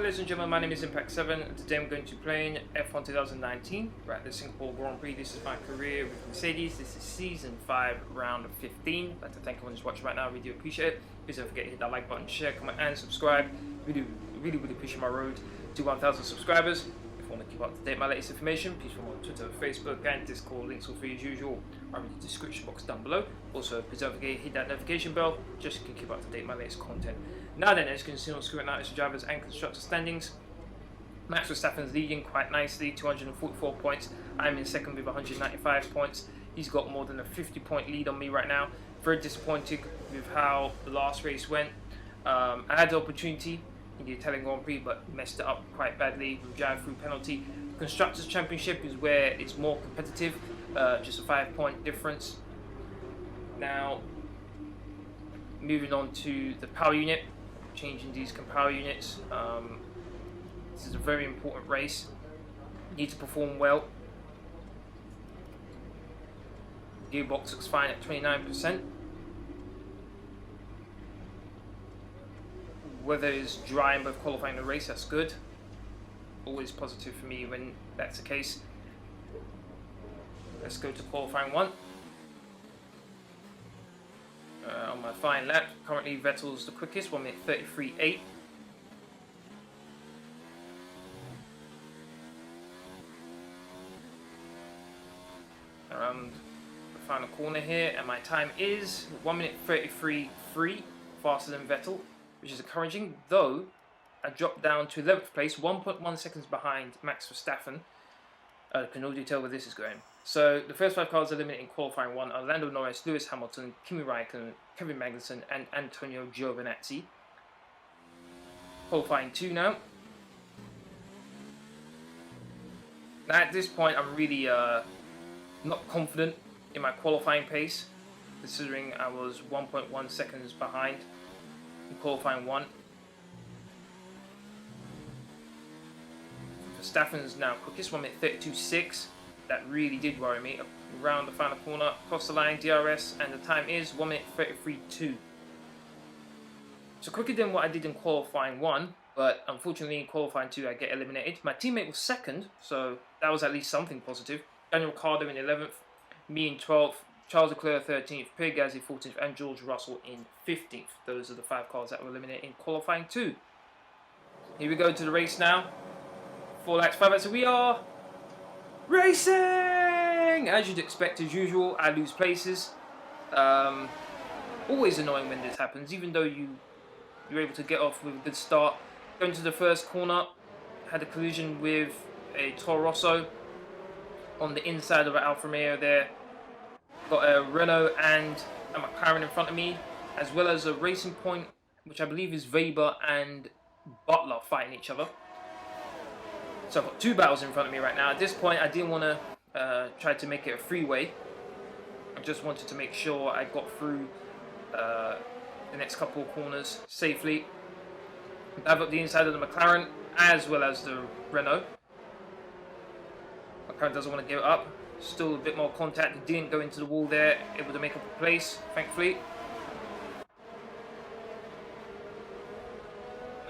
ladies and gentlemen, my name is Impact7 and today I'm going to be playing F1 2019. We're at the Singapore Grand Prix. This is my career with Mercedes. This is Season 5, Round 15. I'd like to thank everyone who's watching right now. I really do appreciate it. Please don't forget to hit that like button, share, comment and subscribe. Really pushing my road to 1,000 subscribers. If you want to keep up to date with my latest information, please follow me on Twitter, Facebook and Discord. Links all free as usual are in the description box down below. Also, please don't forget to hit that notification bell just so you can keep up to date with my latest content. Now then, as you can see on screen right now, it's the drivers and constructors standings. Max Verstappen's leading quite nicely, 244 points. I'm in second with 195 points. He's got more than a 50-point lead on me right now. Very disappointed with how the last race went. I had the opportunity in the Italian Grand Prix, but messed it up quite badly with drive-through penalty. Constructors Championship is where it's more competitive, just a 5-point difference. Now, moving on to the power unit. Changing these power units. This is a very important race. You need to perform well. Gearbox looks fine at 29%. Weather is dry in both qualifying and the race, that's good. Always positive for me when that's the case. Let's go to qualifying one. On my fine lap, currently Vettel's the quickest, 1 minute 33.8. Around the final corner here, and my time is 1 minute 33.3, faster than Vettel, which is encouraging, though I dropped down to 11th place, 1.1 seconds behind Max Verstappen. Can already tell where this is going. So the first 5 cars eliminated in qualifying 1 are Lando Norris, Lewis Hamilton, Kimi Raikkonen, Kevin Magnussen and Antonio Giovinazzi. Qualifying 2 now. Now at this point I'm really not confident in my qualifying pace, considering I was 1.1 seconds behind in qualifying 1. Verstappen's now quickest, 1 minute 32.6. That really did worry me. Around the final corner, across the line, DRS, and the time is 1 minute 33.2. So quicker than what I did in qualifying 1, but unfortunately in qualifying 2 I get eliminated. My teammate was second, so that was at least something positive. Daniel Ricciardo in 11th, me in 12th, Charles Leclerc 13th, Pierre 14th, and George Russell in 15th. Those are the 5 cars that were eliminated in qualifying 2. Here we go to the race now. 4 laps, 5 laps, so we are racing! As you'd expect, as usual, I lose places. Always annoying when this happens, even though you're able to get off with a good start. Going to the first corner, had a collision with a Toro Rosso on the inside of an Alfa Romeo there. Got a Renault and a Mclaren in front of me, as well as a Racing Point, which I believe is Weber and Butler fighting each other. So I've got 2 battles in front of me right now. At this point, I didn't want to try to make it a freeway. I just wanted to make sure I got through the next couple of corners safely. I've got the inside of the McLaren as well as the Renault. McLaren doesn't want to give it up. Still a bit more contact. It didn't go into the wall there. Able to make up a place, thankfully.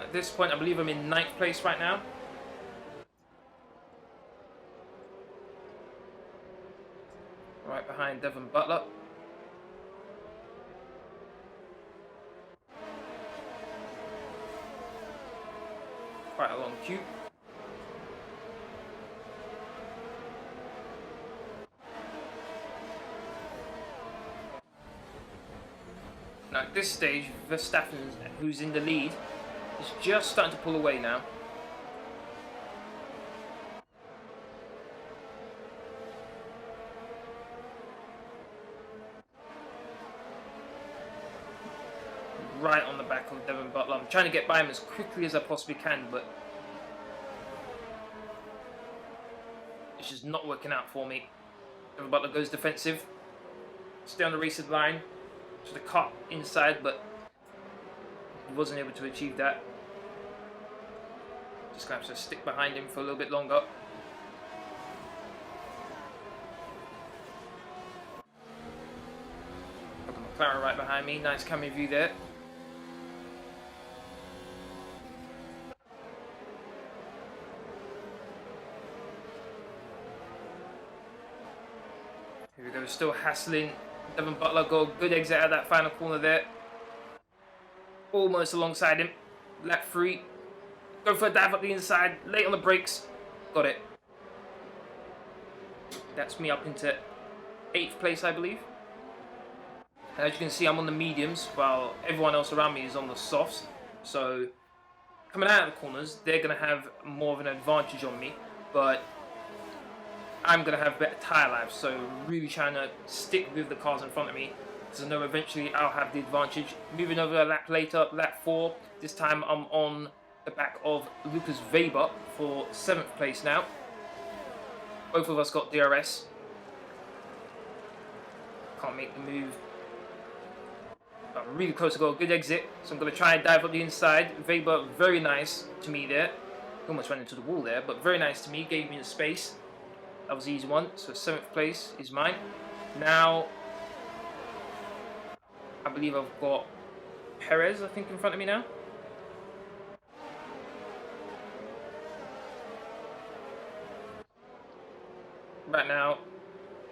At this point, I believe I'm in 9th place right now. Right behind Devon Butler. Quite a long queue. Now at this stage, Verstappen, who's in the lead, is just starting to pull away now. Right on the back of Devon Butler. I'm trying to get by him as quickly as I possibly can, but it's just not working out for me. Devon Butler goes defensive. Stay on the racing line. Should have cut inside, but he wasn't able to achieve that. Just going to have to stick behind him for a little bit longer. Got the McLaren right behind me. Nice camera view there. Nico still hassling Devon Butler. Got a good exit out of that final corner there. Almost alongside him. Lap 3. Go for a dive up the inside. Late on the brakes. Got it. That's me up into 8th place, I believe. And as you can see, I'm on the mediums while everyone else around me is on the softs. So coming out of the corners, they're going to have more of an advantage on me. But I'm going to have better tyre life. So really trying to stick with the cars in front of me, because I know eventually I'll have the advantage. Moving over a lap later, lap 4. This time I'm on the back of Lucas Weber for 7th place now. Both of us got DRS. Can't make the move. I'm really close to go. Good exit. So I'm going to try and dive up the inside. Weber, very nice to me there. Almost ran into the wall there, but very nice to me. Gave me the space. That was the easy one. So 7th place is mine. Now, I believe I've got Perez, I think, in front of me now. Right now,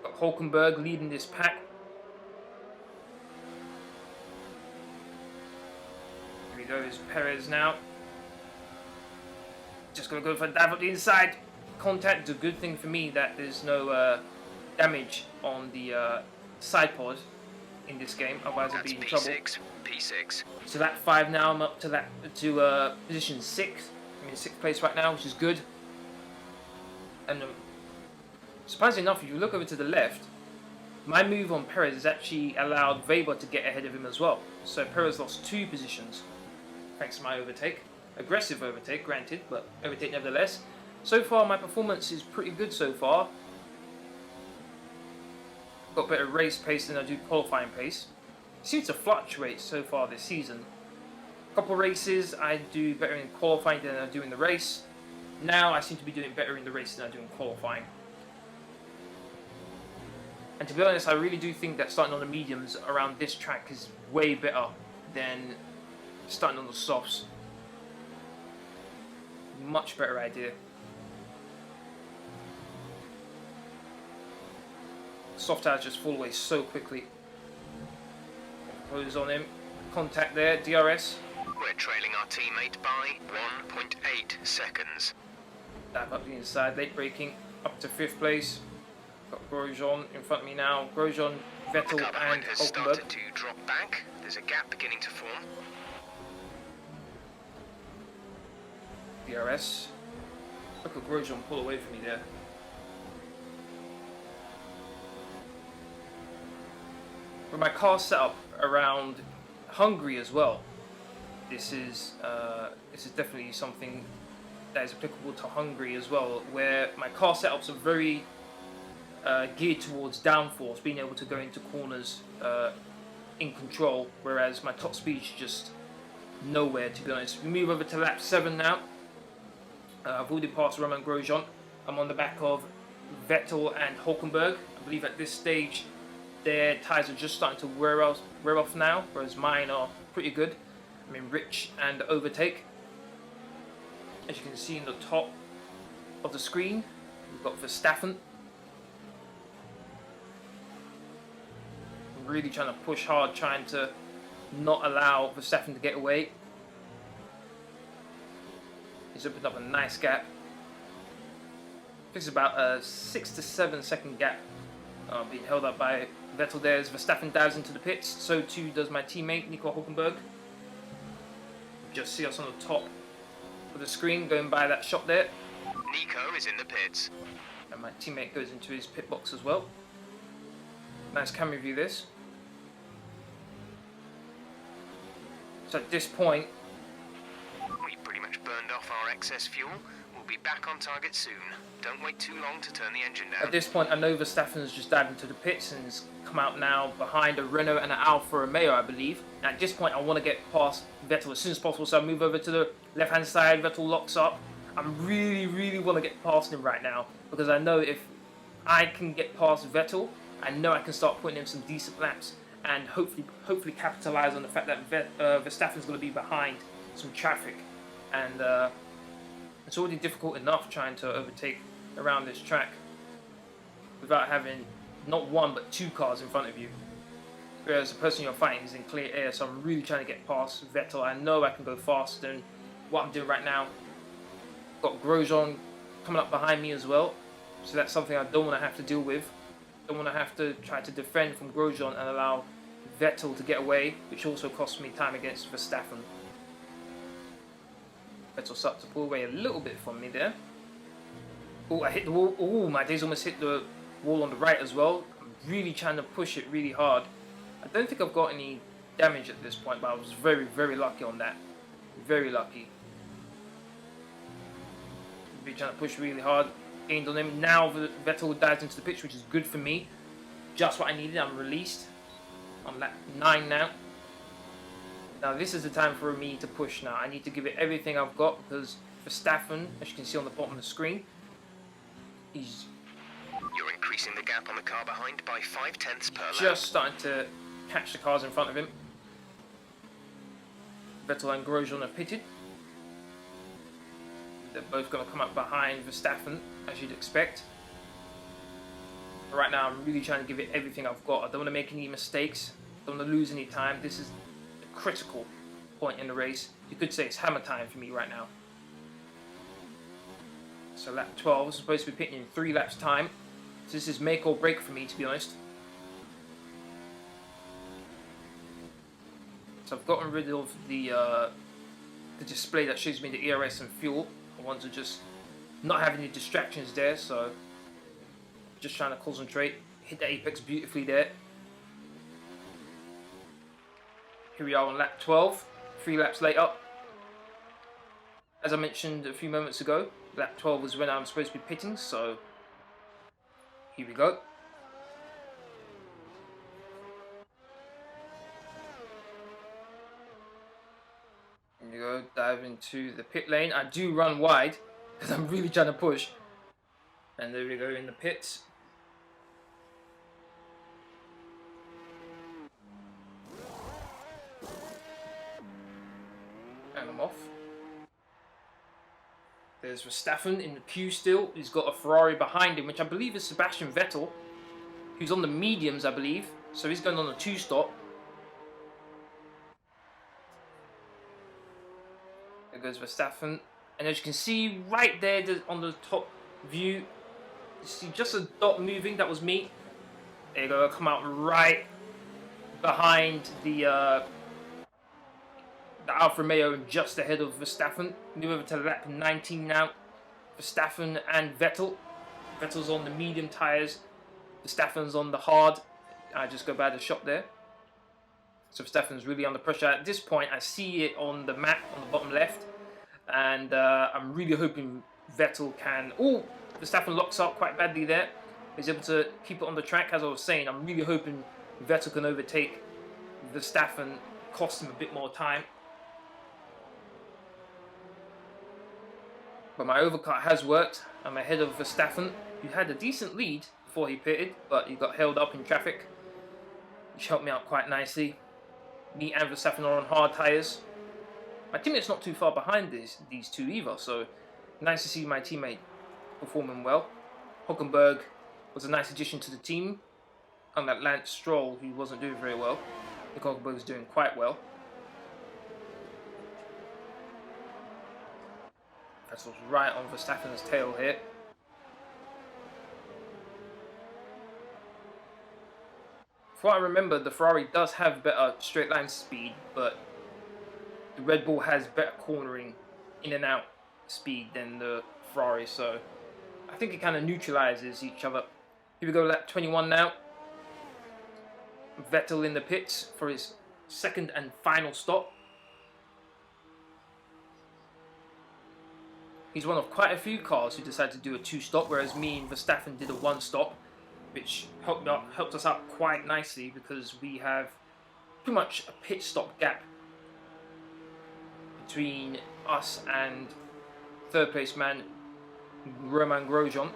got Hulkenburg leading this pack. Here we go, is Perez now. Just going to go for a dive up the inside. Contact is a good thing for me that there's no damage on the side pod in this game, otherwise I'd be in trouble. P6. So that 5 now, I'm up to position 6. I'm in 6th place right now, which is good. And surprisingly enough, if you look over to the left, my move on Perez has actually allowed Weber to get ahead of him as well. So Perez lost 2 positions thanks to my overtake. Aggressive overtake, granted, but overtake nevertheless. So far, my performance is pretty good so far. Got better race pace than I do qualifying pace. Seems to fluctuate so far this season. A couple races, I do better in qualifying than I do in the race. Now, I seem to be doing better in the race than I do in qualifying. And to be honest, I really do think that starting on the mediums around this track is way better than starting on the softs. Much better idea. Soft tires just fall away so quickly. Close on him. Contact there. DRS. We're trailing our teammate by 1.8 seconds. Dive up the inside. Late braking. Up to 5th place. Got Grosjean in front of me now. Grosjean, Vettel, and has Hulkenburg. started to drop back. There's a gap beginning to form. DRS. Look at Grosjean pull away from me there. With my car set up around Hungary as well, this is definitely something that is applicable to Hungary as well, where my car setups are very geared towards downforce, being able to go into corners in control, whereas my top speed is just nowhere, to be honest. We move over to lap 7 now. I've already passed Romain Grosjean. I'm on the back of Vettel and Hulkenburg. I believe at this stage their tyres are just starting to wear off now, whereas mine are pretty good. I'm in rich and overtake. As you can see in the top of the screen, we've got Verstappen. I'm really trying to push hard, trying to not allow Verstappen to get away. He's opened up a nice gap. This is about a 6 to 7 second gap being held up by Vettel there as Verstappen dives into the pits. So too does my teammate Nico Hulkenburg. Just see us on the top of the screen going by that shot there. Nico is in the pits. And my teammate goes into his pit box as well. Nice camera view this. So at this point, we pretty much burned off our excess fuel. We'll be back on target soon. Don't wait too long to turn the engine down. At this point, I know Verstappen's just dived into the pits and has come out now behind a Renault and an Alfa Romeo, I believe. And at this point, I want to get past Vettel as soon as possible, so I move over to the left-hand side. Vettel locks up. I really want to get past him right now, because I know if I can get past Vettel, I know I can start putting in some decent laps and hopefully capitalize on the fact that Verstappen's going to be behind some traffic. And it's already difficult enough trying to overtake around this track without having not one but two cars in front of you. Whereas the person you're fighting is in clear air, so I'm really trying to get past Vettel. I know I can go faster than what I'm doing right now. Got Grosjean coming up behind me as well, so that's something I don't want to have to deal with. Don't want to have to try to defend from Grosjean and allow Vettel to get away, which also cost me time against Verstappen. Vettel started to pull away a little bit from me there. Oh, I hit the wall. Oh, my days almost hit the wall on the right as well. I'm really trying to push it really hard. I don't think I've got any damage at this point, but I was very, very lucky on that. Very lucky. Really trying to push really hard. Gained on him. Now Vettel dives into the pitch, which is good for me. Just what I needed. I'm released. I'm lap 9 now. Now this is the time for me to push now. I need to give it everything I've got because Verstappen, as you can see on the bottom of the screen, You're increasing the gap on the car behind by 0.5 per lap. Just starting to catch the cars in front of him. Vettel and Grosjean are pitted. They're both going to come up behind Verstappen, as you'd expect. But right now, I'm really trying to give it everything I've got. I don't want to make any mistakes. I don't want to lose any time. This is a critical point in the race. You could say it's hammer time for me right now. So lap 12 is supposed to be pitting in 3 laps time. So this is make or break for me, to be honest. So I've gotten rid of the display that shows me the ERS and fuel. I want to just not have any distractions there, so just trying to concentrate. Hit the apex beautifully there. Here we are on lap 12, 3 laps later. As I mentioned a few moments ago, lap 12 was when I'm supposed to be pitting, so here we go. Here we go, dive into the pit lane. I do run wide because I'm really trying to push. And there we go in the pits. And I'm off. There's Verstappen in the queue still. He's got a Ferrari behind him, which I believe is Sebastian Vettel, who's on the mediums, I believe. So he's going on a 2-stop. There goes Verstappen. And as you can see right there on the top view, you see just a dot moving. That was me. There you go. I come out right behind the Alfa Romeo and just ahead of Verstappen. Move over to lap 19 now. Verstappen and Vettel. Vettel's on the medium tyres. Verstappen's on the hard. I just go by the shop there. So Verstappen's really under pressure. At this point, I see it on the map on the bottom left. And I'm really hoping Vettel can... Oh, Verstappen locks up quite badly there. He's able to keep it on the track. As I was saying, I'm really hoping Vettel can overtake Verstappen, cost him a bit more time. But my overcut has worked. I'm ahead of Verstappen, who had a decent lead before he pitted, but he got held up in traffic, which helped me out quite nicely. Me and Verstappen are on hard tyres. My teammate's not too far behind these two either, so nice to see my teammate performing well. Hulkenburg was a nice addition to the team, unlike Lance Stroll, who wasn't doing very well. Nico Hulkenburg is doing quite well. Vettel's right on Verstappen's tail here. From what I remember, the Ferrari does have better straight line speed, but the Red Bull has better cornering in and out speed than the Ferrari, so I think it kind of neutralizes each other. Here we go, lap 21 now. Vettel in the pits for his second and final stop. He's one of quite a few cars who decided to do a 2-stop, whereas me and Verstappen did a 1-stop, which helped us out quite nicely because we have pretty much a pit stop gap between us and third place man Romain Grosjean.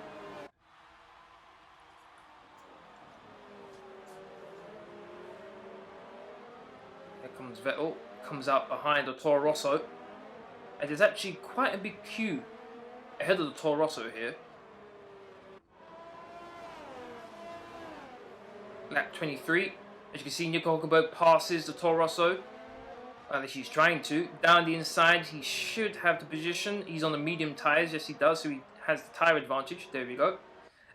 Here comes Vettel, comes out behind the Toro Rosso, and there's actually quite a big queue ahead of the Toro Rosso here. lap 23. As you can see, Nico Hulkenburg passes the Toro Rosso. At least he's trying to. Down the inside, he should have the position. He's on the medium tyres. Yes, he does. So he has the tyre advantage. There we go.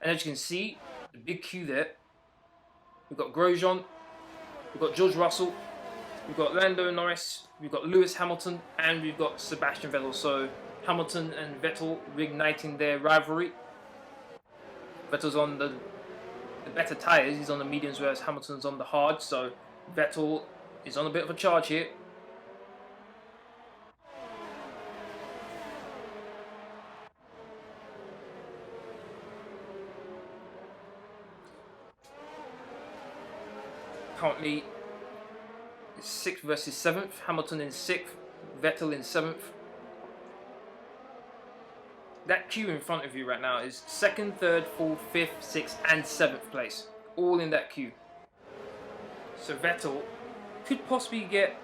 And as you can see, the big queue there. We've got Grosjean. We've got George Russell. We've got Lando Norris. We've got Lewis Hamilton. And we've got Sebastian Vettel. So Hamilton and Vettel reigniting their rivalry. Vettel's on the better tyres. He's on the mediums, whereas Hamilton's on the hard. So Vettel is on a bit of a charge here. Currently, it's 6th versus 7th. Hamilton in 6th, Vettel in 7th. That queue in front of you right now is 2nd, 3rd, 4th, 5th, 6th, and 7th place. All in that queue. So Vettel could possibly get...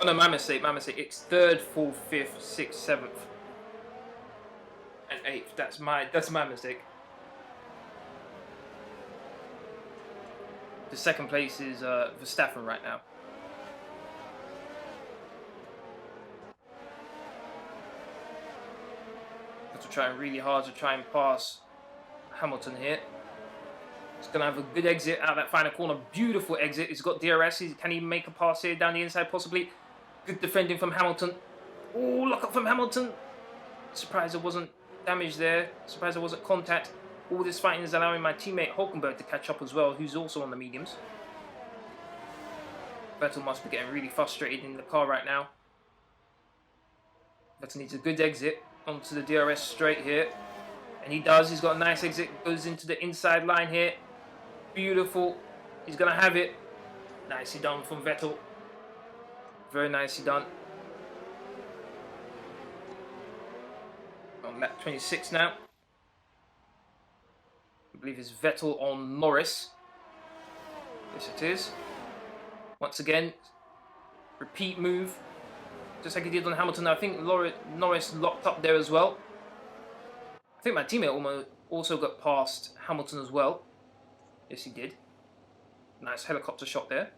Oh no, my mistake. It's 3rd, 4th, 5th, 6th, 7th, and 8th. That's my mistake. The 2nd place is Verstappen right now. But we're trying really hard to try and pass Hamilton here. He's going to have a good exit out of that final corner. Beautiful exit. He's got DRS. Can he make a pass here down the inside possibly? Good defending from Hamilton. Oh, lock up from Hamilton. Surprised there wasn't damage there. Surprised there wasn't contact. All this fighting is allowing my teammate Hulkenburg to catch up as well, who's also on the mediums. Vettel must be getting really frustrated in the car right now. Vettel needs a good exit onto the DRS straight here. And he does. He's got a nice exit. Goes into the inside line here. Beautiful. He's going to have it. Nicely done from Vettel. Very nicely done. On lap 26 now. I believe it's Vettel on Norris. Yes, it is. Once again, repeat move. Just like he did on Hamilton. I think Norris locked up there as well. I think my teammate also got past Hamilton as well. Yes, he did. Nice helicopter shot there.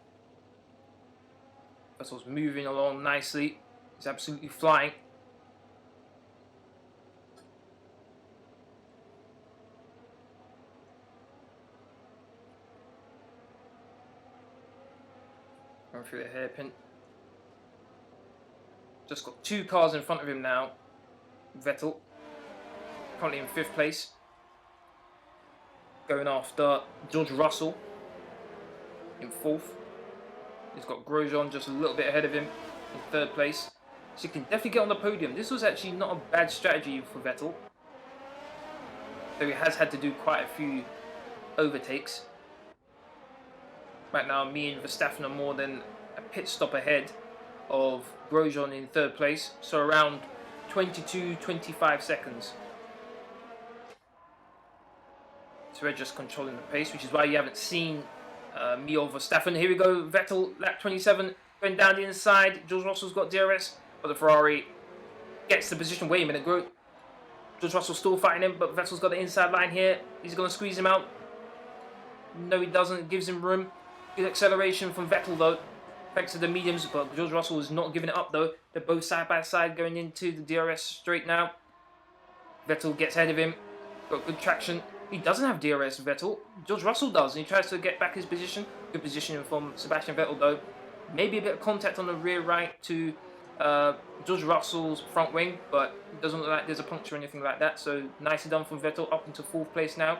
Vettel's moving along nicely. He's absolutely flying. Going through the hairpin. Just got 2 cars in front of him now. Vettel, currently in 5th place. Going after George Russell in 4th. He's got Grosjean just a little bit ahead of him in 3rd place. So he can definitely get on the podium. This was actually not a bad strategy for Vettel. Though he has had to do quite a few overtakes. Right now, me and Verstappen are more than a pit stop ahead of Grosjean in 3rd place. So around 22-25 seconds. So we're just controlling the pace, which is why you haven't seen me or Verstappen. Here we go, Vettel, lap 27, going down the inside. George Russell's got DRS, but the Ferrari gets the position. Wait a minute, George Russell's still fighting him, but Vettel's got the inside line here. He's going to squeeze him out. No, he doesn't. It gives him room. Good acceleration from Vettel, though, thanks to the mediums, but George Russell is not giving it up, though. They're both side by side going into the DRS straight now. Vettel gets ahead of him. Got good traction. He doesn't have DRS, Vettel. George Russell does, and he tries to get back his position. Good positioning from Sebastian Vettel, though. Maybe a bit of contact on the rear right to George Russell's front wing, but it doesn't look like there's a puncture or anything like that. So nicely done from Vettel, up into 4th place now.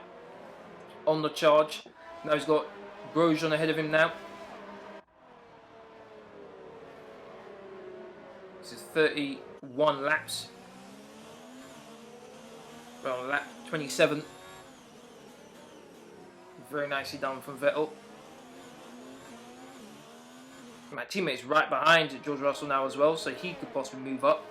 On the charge. Now he's got Grosjean ahead of him now. This is 31 laps. We're on lap 27. Very nicely done from Vettel. My teammate's right behind George Russell now as well, so he could possibly move up.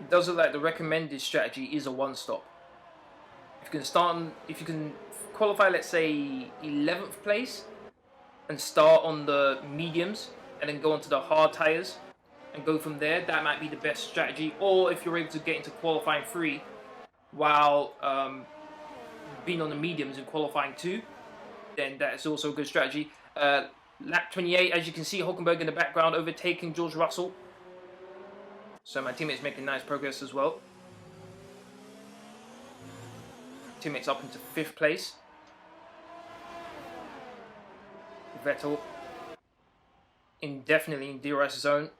It does look like the recommended strategy is a 1-stop. If you can qualify, let's say 11th place, and start on the mediums and then go onto the hard tyres and go from there. That might be the best strategy. Or if you're able to get into qualifying 3 while being on the mediums in qualifying 2, then that's also a good strategy. Lap 28, as you can see, Hulkenburg in the background overtaking George Russell. So my teammate's making nice progress as well. Teammates up into 5th place. Vettel indefinitely in DRS zone.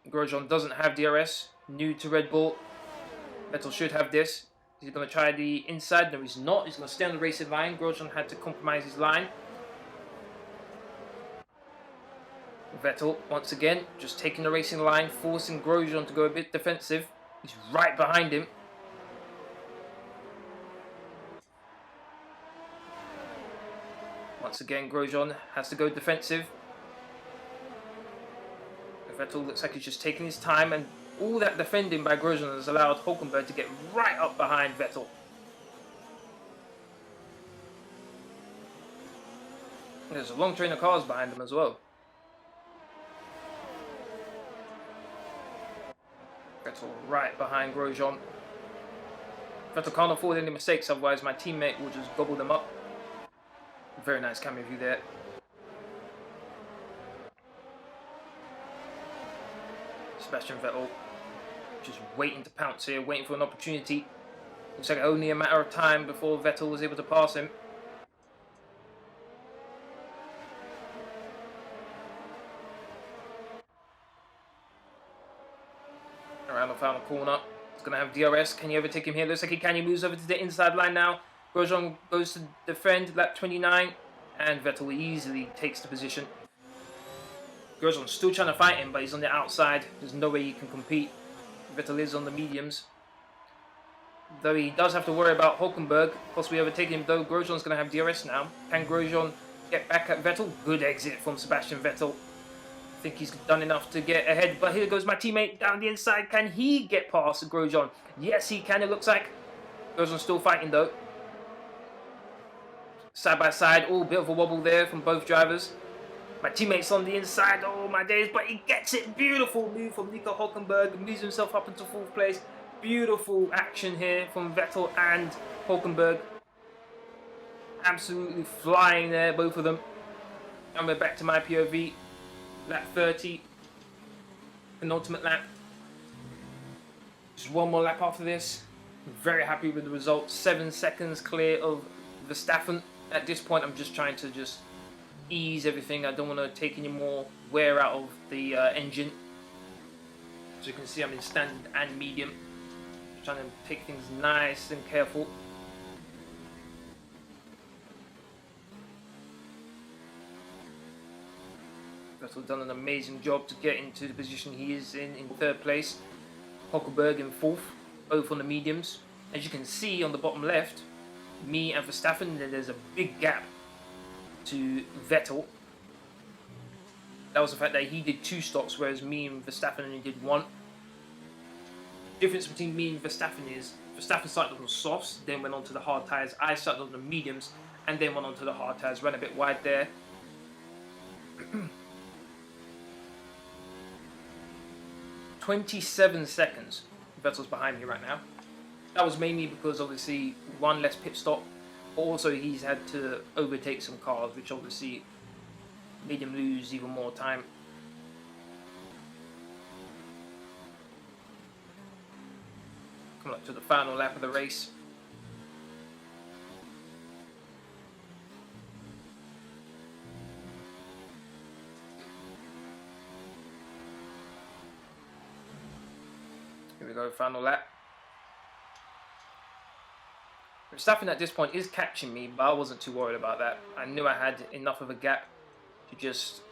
Grosjean doesn't have DRS, new to Red Bull. Vettel should have this. He's going to try the inside. No, he's not. He's going to stay on the racing line. Grosjean had to compromise his line. Vettel, once again, just taking the racing line, forcing Grosjean to go a bit defensive. He's right behind him. Once again, Grosjean has to go defensive. Vettel looks like he's just taking his time, and all that defending by Grosjean has allowed Hulkenburg to get right up behind Vettel. There's a long train of cars behind him as well. Vettel right behind Grosjean. Vettel can't afford any mistakes, otherwise my teammate will just gobble them up. Very nice camera view there. Sebastian Vettel just waiting to pounce here, waiting for an opportunity. Looks like only a matter of time before Vettel was able to pass him. Around the final corner. He's going to have DRS. Can he overtake him here? Looks like he can. He moves over to the inside line now. Grosjean goes to defend lap 29. And Vettel easily takes the position. Grosjean's still trying to fight him, but he's on the outside. There's no way he can compete. Vettel is on the mediums. Though he does have to worry about Hulkenburg possibly overtaking him, though Grosjean's going to have DRS now. Can Grosjean get back at Vettel? Good exit from Sebastian Vettel. I think he's done enough to get ahead, but here goes my teammate down the inside. Can he get past Grosjean? Yes, he can, it looks like. Grosjean's still fighting, though. Side by side, oh, bit of a wobble there from both drivers. My teammate's on the inside, oh my days, but he gets it. Beautiful move from Nico Hulkenburg, moves himself up into 4th place. Beautiful action here from Vettel and Hulkenburg. Absolutely flying there, both of them. And we're back to my POV. Lap 30, penultimate lap. Just one more lap after this. I'm very happy with the result. 7 seconds clear of Verstappen. At this point, I'm just trying to ease everything. I don't want to take any more wear out of the engine. As you can see, I'm in standard and medium. Trying to take things nice and careful. Vettel done an amazing job to get into the position he is in 3rd place. Hulkenburg in 4th, both on the mediums. As you can see on the bottom left, me and Verstappen, there's a big gap to Vettel. That was the fact that he did 2 stops, whereas me and Verstappen only did 1. Difference between me and Verstappen is Verstappen started on the softs, then went on to the hard tyres. I started on the mediums and then went on to the hard tyres. Ran a bit wide there. 27 seconds Vettel's behind me right now. That was mainly because obviously 1 less pit stop, but also he's had to overtake some cars, which obviously made him lose even more time. Coming up to the final lap of the race. Here we go, final lap. Verstappen at this point is catching me, but I wasn't too worried about that. I knew I had enough of a gap to just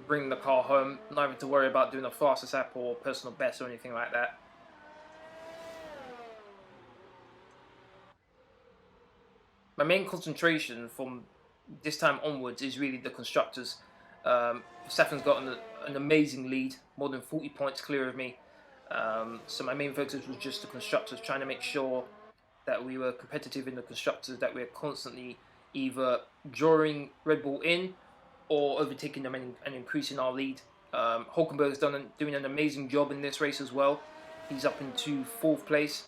bring the car home, not having to worry about doing a fastest lap or personal best or anything like that. My main concentration from this time onwards is really the constructors. Verstappen's got an amazing lead, more than 40 points clear of me. So my main focus was just the constructors, trying to make sure that we were competitive in the constructors, that we're constantly either drawing Red Bull in or overtaking them and increasing our lead. Hulkenberg's doing an amazing job in this race as well. He's up into 4th place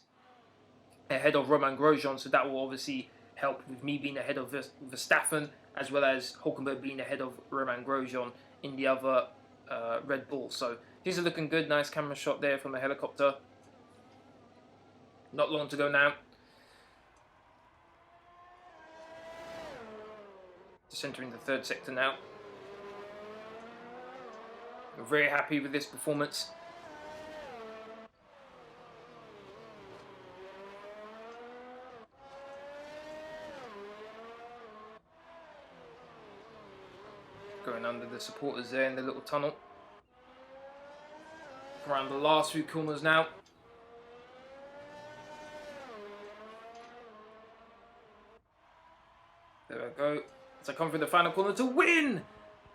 ahead of Romain Grosjean, so that will obviously help with me being ahead of Verstappen, as well as Hulkenberg being ahead of Romain Grosjean in the other Red Bull. So these are looking good. Nice camera shot there from the helicopter. Not long to go now. Just entering the 3rd sector now. I'm very happy with this performance. Going under the supporters there in the little tunnel. Around the last few corners now. There we go. As I come through the final corner to win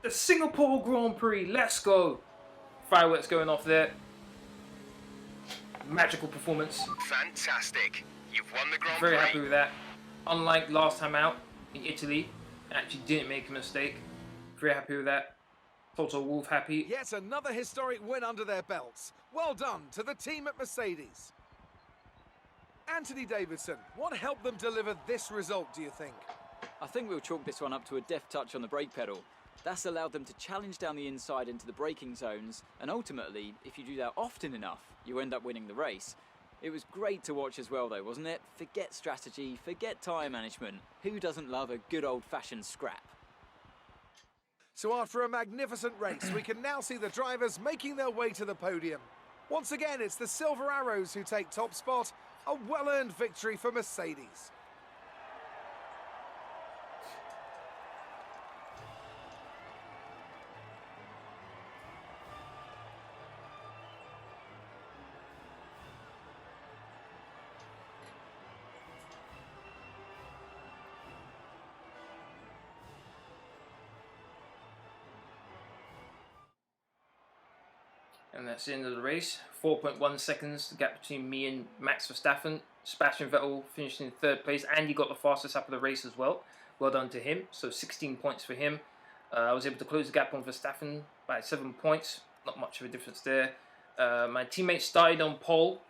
the Singapore Grand Prix. Let's go. Fireworks going off there. Magical performance. Fantastic. You've won the Grand Prix. Very happy with that. Unlike last time out in Italy, I actually didn't make a mistake. Very happy with that. Toto Wolff happy. Yet another historic win under their belts. Well done to the team at Mercedes. Anthony Davidson, what helped them deliver this result, do you think? I think we'll chalk this one up to a deft touch on the brake pedal. That's allowed them to challenge down the inside into the braking zones, and ultimately, if you do that often enough, you end up winning the race. It was great to watch as well though, wasn't it? Forget strategy, forget tyre management. Who doesn't love a good old-fashioned scrap? So after a magnificent race, we can now see the drivers making their way to the podium. Once again, it's the Silver Arrows who take top spot. A well-earned victory for Mercedes. And that's the end of the race. 4.1 seconds, the gap between me and Max Verstappen. Sebastian Vettel finished in 3rd place, and he got the fastest lap of the race as well. Well done to him. So 16 points for him. I was able to close the gap on Verstappen by 7 points. Not much of a difference there. My teammate started on pole.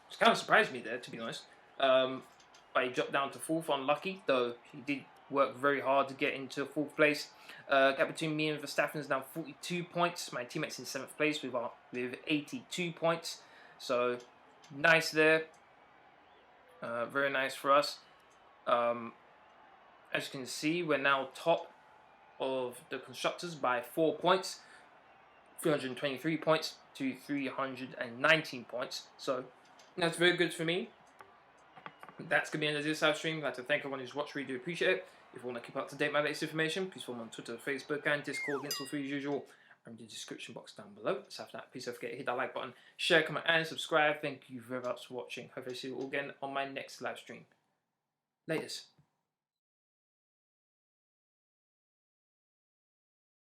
Which kind of surprised me there, to be honest. But he dropped down to 4th, unlucky, though he did work very hard to get into 4th place. Gap between me and Verstappen is now 42 points. My teammate's in 7th place with 82 points. So nice there. Very nice for us. As you can see, we're now top of the constructors by 4 points. 323 points to 319 points. So that's very good for me. That's going to be the end of this live stream. I'd like to thank everyone who's watched. Really do appreciate it. If you want to keep up to date with my latest information, please follow me on Twitter, Facebook, and Discord. Links all free as usual in the description box down below. So after that, please don't forget to hit that like button, share, comment, and subscribe. Thank you very much for watching. Hopefully see you all again on my next live stream. Latest.